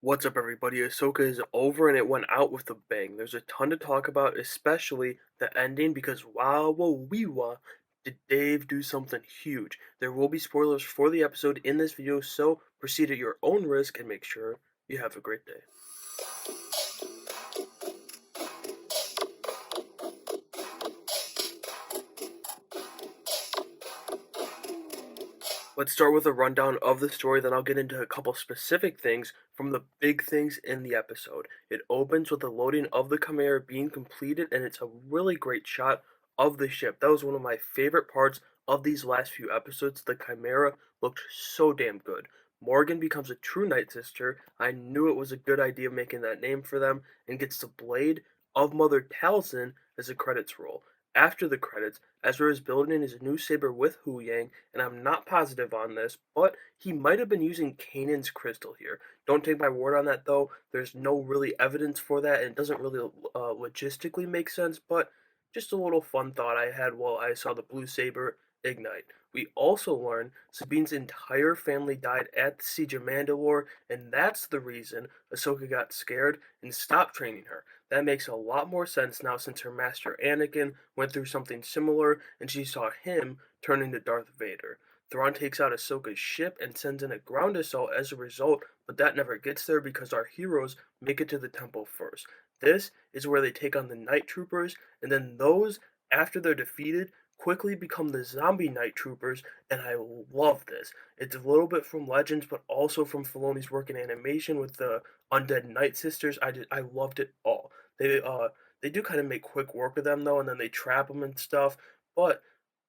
What's up, everybody? Ahsoka is over and it went out with a bang. There's a ton to talk about, especially the ending, because wow, whoa, wee wah, did Dave do something huge? There will be spoilers for the episode in this video, so proceed at your own risk and make sure you have a great day. Let's start with a rundown of the story, then I'll get into a couple specific things from the big things in the episode. It opens with the loading of the Chimera being completed, and it's a really great shot of the ship. That was one of my favorite parts of these last few episodes. The Chimera looked so damn good. Morgan becomes a true Night Sister. I knew it was a good idea making that name for them, and gets the blade of Mother Talzin as the credits roll. After the credits, Ezra is building his new saber with Hu Yang, and I'm not positive on this, but he might have been using Kanan's crystal here. Don't take my word on that though. There's no really evidence for that, and it doesn't really logistically make sense, but just a little fun thought I had while I saw the blue saber ignite. We also learn Sabine's entire family died at the Siege of Mandalore, and that's the reason Ahsoka got scared and stopped training her. That makes a lot more sense now since her master Anakin went through something similar and she saw him turn into Darth Vader. Thrawn takes out Ahsoka's ship and sends in a ground assault as a result, but that never gets there because our heroes make it to the temple first. This is where they take on the Night Troopers, and then those, after they're defeated, quickly become the zombie Night Troopers, and I love this. It's a little bit from Legends, but also from Filoni's work in animation with the Undead Night Sisters. I loved it all. They do kind of make quick work of them though, and then they trap them and stuff. But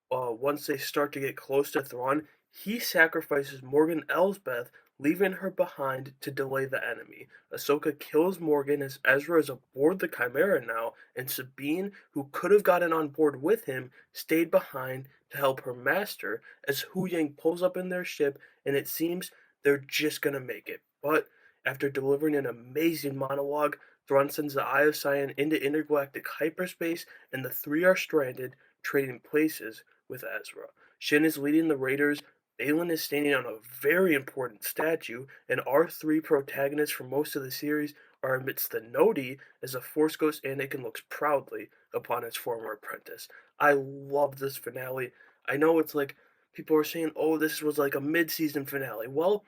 once they start to get close to Thrawn, he sacrifices Morgan Elsbeth, leaving her behind to delay the enemy. Ahsoka kills Morgan as Ezra is aboard the Chimera now, and Sabine, who could have gotten on board with him, stayed behind to help her master as Hu Yang pulls up in their ship, and it seems they're just gonna make it. But after delivering an amazing monologue, Thrawn sends the Eye of Sion into intergalactic hyperspace, and the three are stranded, trading places with Ezra. Shin is leading the Raiders. Baylan is standing on a very important statue, and our three protagonists for most of the series are amidst the Noti as the Force Ghost Anakin looks proudly upon his former apprentice. I love this finale. I know it's like people are saying, oh, this was like a mid-season finale. Well,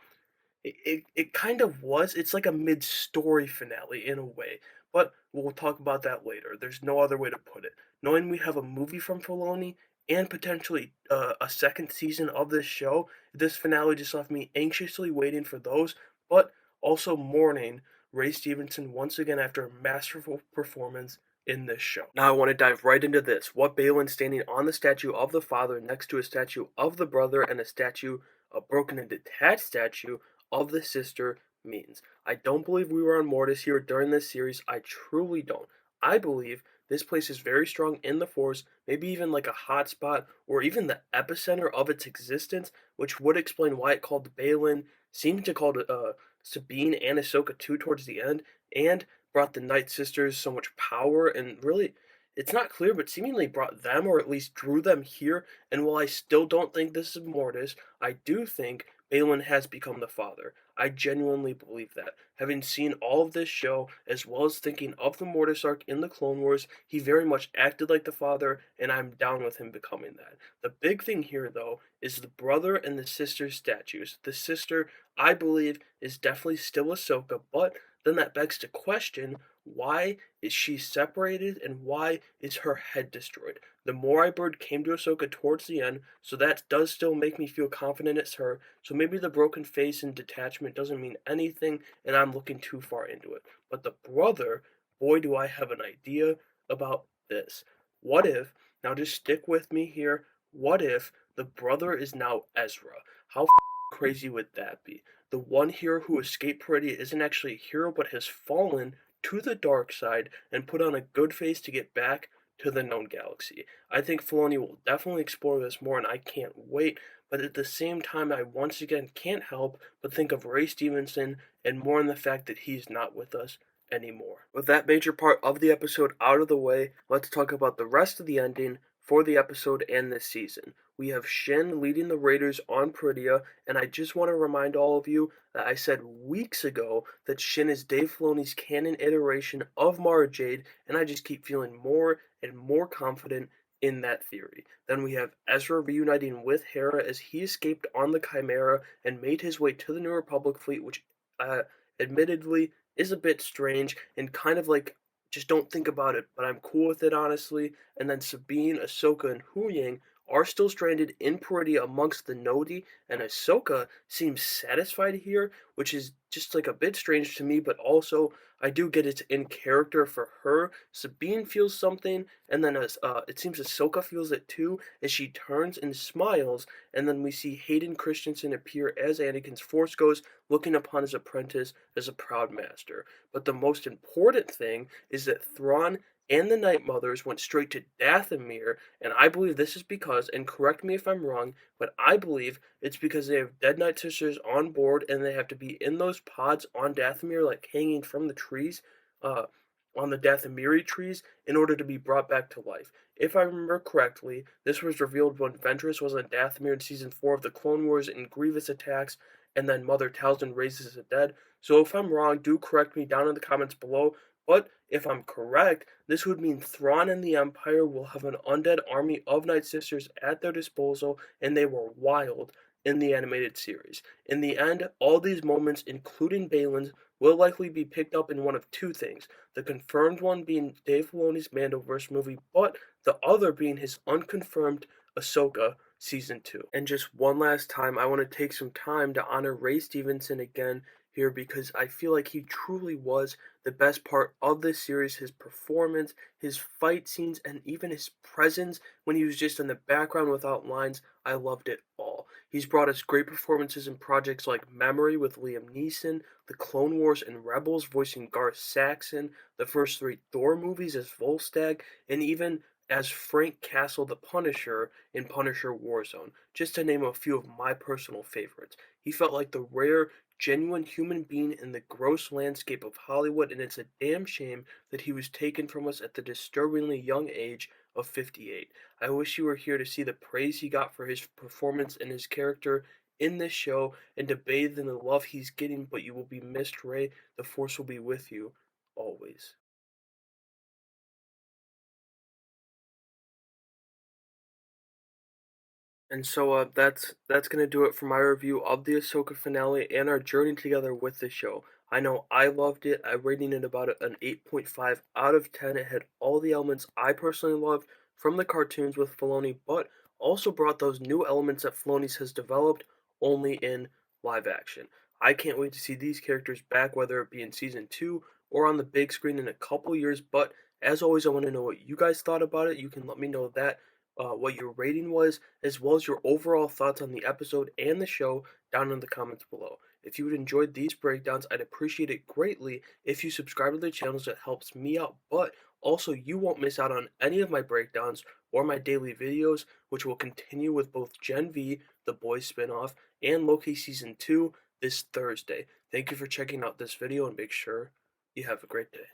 it kind of was. It's like a mid-story finale in a way, but we'll talk about that later. There's no other way to put it. Knowing we have a movie from Filoni and potentially a second season of this show, this finale just left me anxiously waiting for those, but also mourning Ray Stevenson once again after a masterful performance in this show. Now I want to dive right into this. What Baylan standing on the statue of the father next to a statue of the brother and a statue, a broken and detached statue of the sister means. I don't believe we were on Mortis here during this series. I truly don't. I believe this place is very strong in the Force, maybe even like a hotspot or even the epicenter of its existence, which would explain why it called Baylan, seemed to call it Sabine and Ahsoka too towards the end, and brought the Night Sisters so much power and really. It's not clear, but seemingly brought them, or at least drew them here. And while I still don't think this is Mortis, I do think Baylan has become the father. I genuinely believe that. Having seen all of this show, as well as thinking of the Mortis arc in the Clone Wars, he very much acted like the father, and I'm down with him becoming that. The big thing here, though, is the brother and the sister statues. The sister, I believe, is definitely still Ahsoka, but then that begs to question, why is she separated and why is her head destroyed? The Morai bird came to Ahsoka towards the end, so that does still make me feel confident it's her. So maybe the broken face and detachment doesn't mean anything, and I'm looking too far into it. But the brother, boy, do I have an idea about this. What if, now just stick with me here, what if the brother is now Ezra? How crazy would that be? The one hero who escaped Peridea isn't actually a hero, but has fallen to the dark side and put on a good face to get back to the known galaxy. I think Filoni will definitely explore this more, and I can't wait. But at the same time, I once again can't help but think of Ray Stevenson and more on the fact that he's not with us anymore. With that major part of the episode out of the way, let's talk about the rest of the ending for the episode and this season. We have Shin leading the Raiders on Peridia, and I just want to remind all of you that I said weeks ago that Shin is Dave Filoni's canon iteration of Mara Jade, and I just keep feeling more and more confident in that theory. Then we have Ezra reuniting with Hera as he escaped on the Chimera and made his way to the New Republic fleet, which admittedly is a bit strange and kind of like just don't think about it, but I'm cool with it honestly. And then Sabine, Ahsoka, and Huyang are still stranded in Peridia amongst the Nodi, and Ahsoka seems satisfied here, which is just like a bit strange to me, but also I do get it's in character for her. Sabine feels something, and then as it seems Ahsoka feels it too, as she turns and smiles, and then we see Hayden Christensen appear as Anakin's Force Ghost, looking upon his apprentice as a proud master. But the most important thing is that Thrawn and the Night Mothers went straight to Dathomir, and I believe this is because, and correct me if I'm wrong, but I believe it's because they have Dead Night Sisters on board and they have to be in those pods on Dathomir, like hanging from the trees, uh, on the Dathomiri trees, in order to be brought back to life. If I remember correctly, this was revealed when Ventress was on Dathomir in Season 4 of the Clone Wars and Grievous attacks, and then Mother Talzin raises the dead. So if I'm wrong, do correct me down in the comments below, but if I'm correct, this would mean Thrawn and the Empire will have an undead army of Night Sisters at their disposal, and they were wild in the animated series. In the end, all these moments, including BAYLAN'S, will likely be picked up in one of two things. The confirmed one being Dave Filoni's Mandoverse movie, but the other being his unconfirmed Ahsoka Season 2. And just one last time, I want to take some time to honor Ray Stevenson again here because I feel like he truly was the best part of this series. His performance, his fight scenes, and even his presence when he was just in the background without lines, I loved it all. He's brought us great performances in projects like Memory with Liam Neeson, The Clone Wars and Rebels voicing Garth Saxon, the first three Thor movies as Volstagg, and even as Frank Castle the Punisher in Punisher Warzone, just to name a few of my personal favorites. He felt like the rare, genuine human being in the gross landscape of Hollywood, and it's a damn shame that he was taken from us at the disturbingly young age of 58. I wish you were here to see the praise he got for his performance and his character in this show and to bathe in the love he's getting, but you will be missed, Ray. The Force will be with you always. And so that's gonna do it for my review of the Ahsoka finale and our journey together with the show. I know I loved it. I'm rating it about an 8.5 out of 10. It had all the elements I personally loved from the cartoons with Filoni, but also brought those new elements that Filoni has developed only in live action. I can't wait to see these characters back, whether it be in season 2 or on the big screen in a couple years. But as always, I want to know what you guys thought about it. You can let me know that what your rating was, as well as your overall thoughts on the episode and the show down in the comments below. If you enjoyed these breakdowns, I'd appreciate it greatly if you subscribe to the channels. It helps me out, but also you won't miss out on any of my breakdowns or my daily videos, which will continue with both Gen V, the Boys spinoff, and Loki Season 2 this Thursday. Thank you for checking out this video and make sure you have a great day.